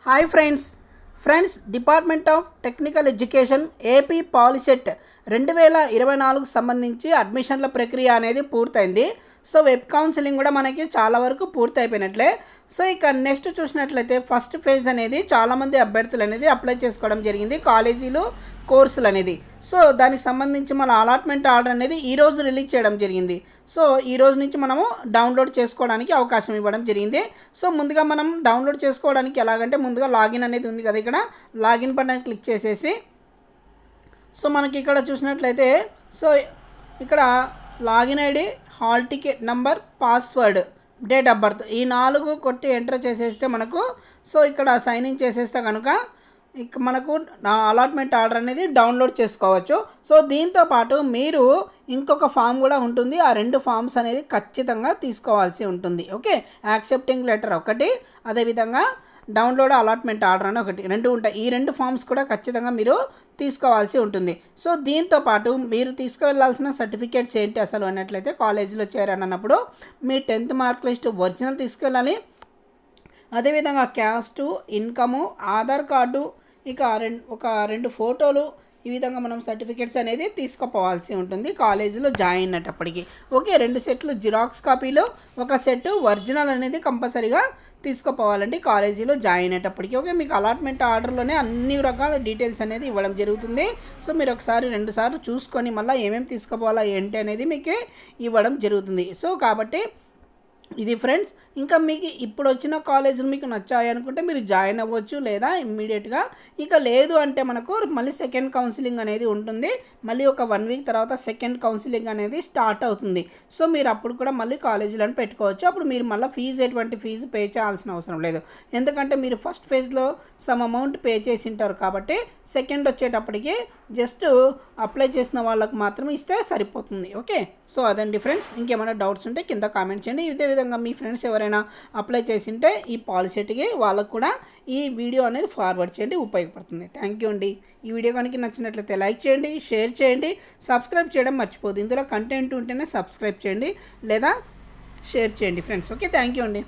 Hi friends department of technical education AP POLYCET 2024 సంబంధించి అడ్మిషన్ల ప్రక్రియ అనేది పూర్తయింది. సో వెబ్ కౌన్సిలింగ్ కూడా మనకి చాలా వరకు పూర్తి అయిపోయినట్లే. సో ఇక నెక్స్ట్ చూసినట్లయితే ఫస్ట్ ఫేజ్ అనేది చాలామంది అభ్యర్థులు అనేది అప్లై చేసుకోవడం జరిగింది, కాలేజీలు కోర్సులు అనేది. సో దానికి సంబంధించి మన అలాట్మెంట్ ఆర్డర్ అనేది ఈరోజు రిలీజ్ చేయడం జరిగింది. సో ఈ రోజు నుంచి మనము డౌన్లోడ్ చేసుకోవడానికి అవకాశం ఇవ్వడం జరిగింది. సో ముందుగా మనం డౌన్లోడ్ చేసుకోవడానికి ఎలాగంటే ముందుగా లాగిన్ అనేది ఉంది కదా, ఇక్కడ లాగిన్ బటన్ క్లిక్ చేసేసి సో మనకి ఇక్కడ చూసినట్లయితే సో ఇక్కడ login ID, hall ticket number, password, date of birth ఈ 4 కొట్టి ఎంటర్ చేసేస్తే మనకు సో ఇక్కడ సైన్ ఇన్ చేసేస్తే కనుక ఇక మనకు అలాట్మెంట్ ఆర్డర్ అనేది డౌన్లోడ్ చేసుకోవచ్చు. సో దీంతో పాటు మీరు ఇంకొక ఫామ్ కూడా ఉంటుంది, ఆ 2 ఫామ్స్ అనేది ఖచ్చితంగా తీసుకోవాల్సి ఉంటుంది. ఓకే, యాక్సెప్టింగ్ లెటర్ ఒకటి, అదేవిధంగా డౌన్లోడ్ అలాట్మెంట్ ఆర్డర్ అని ఒకటి, 2 ఉంటాయి. ఈ 2 ఫామ్స్ కూడా ఖచ్చితంగా మీరు తీసుకోవాల్సి ఉంటుంది. సో దీంతో పాటు మీరు తీసుకువెళ్లాల్సిన సర్టిఫికేట్స్ ఏంటి అసలు అన్నట్లయితే, కాలేజీలో చేరానన్నప్పుడు మీ 10th మార్క్ లిస్ట్ ఒరిజినల్ తీసుకెళ్ళాలి, అదేవిధంగా క్యాస్టు, ఇన్కము, ఆధార్ కార్డు, ఇక ఒక 2 ఫోటోలు, ఈ విధంగా మనం సర్టిఫికేట్స్ అనేది తీసుకుపోవాల్సి ఉంటుంది కాలేజీలో జాయిన్ అయ్యేటప్పటికి. ఓకే, 2 సెట్లు జిరాక్స్ కాపీలు, ఒక సెట్ ఒరిజినల్ అనేది కంపల్సరీగా తీసుకుపోవాలండి కాలేజీలో జాయిన్ అయ్యేటప్పటికి. ఓకే, మీకు అలాట్మెంట్ ఆర్డర్లోనే అన్ని రకాల డీటెయిల్స్ అనేది ఇవ్వడం జరుగుతుంది. సో మీరు ఒకసారి 2 సార్లు చూసుకొని మళ్ళీ ఏమేమి తీసుకుపోవాలా ఏంటి అనేది మీకు ఇవ్వడం జరుగుతుంది. సో కాబట్టి ఇది ఫ్రెండ్స్, ఇంకా మీకు ఇప్పుడు వచ్చిన కాలేజీలు మీకు నచ్చాయి అనుకుంటే మీరు జాయిన్ అవ్వచ్చు, లేదా ఇమ్మీడియట్గా. ఇక లేదు అంటే మనకు మళ్ళీ సెకండ్ కౌన్సిలింగ్ అనేది ఉంటుంది, మళ్ళీ ఒక 1 వీక్ తర్వాత సెకండ్ కౌన్సిలింగ్ అనేది స్టార్ట్ అవుతుంది. సో మీరు అప్పుడు కూడా మళ్ళీ కాలేజీలను పెట్టుకోవచ్చు. అప్పుడు మీరు మళ్ళీ ఎటువంటి ఫీజు పే చేయాల్సిన అవసరం లేదు, ఎందుకంటే మీరు ఫస్ట్ ఫేజ్లో సమ్ అమౌంట్ పే చేసి ఉంటారు కాబట్టి సెకండ్ వచ్చేటప్పటికి జస్ట్ అప్లై చేసిన వాళ్ళకు మాత్రమే ఇస్తే సరిపోతుంది. ఓకే, సో అదండి ఫ్రెండ్స్. ఇంకేమైనా డౌట్స్ ఉంటే కింద కామెంట్ చేయండి. ఇదే విధంగా మీ ఫ్రెండ్స్ ఎవరైనా అప్లై చేసింటే ఈ పాలసీకి వాళ్ళకు కూడా ఈ వీడియో అనేది ఫార్వర్డ్ చేయండి, ఉపయోగపడుతుంది. థ్యాంక్ యూ అండి. ఈ వీడియో కనుక నచ్చినట్లయితే లైక్ చేయండి, షేర్ చేయండి, సబ్స్క్రైబ్ చేయడం మర్చిపోదు. ఇందులో కంటెంట్ ఉంటేనే సబ్స్క్రైబ్ చేయండి లేదా షేర్ చేయండి ఫ్రెండ్స్. ఓకే, థ్యాంక్ యూ అండి.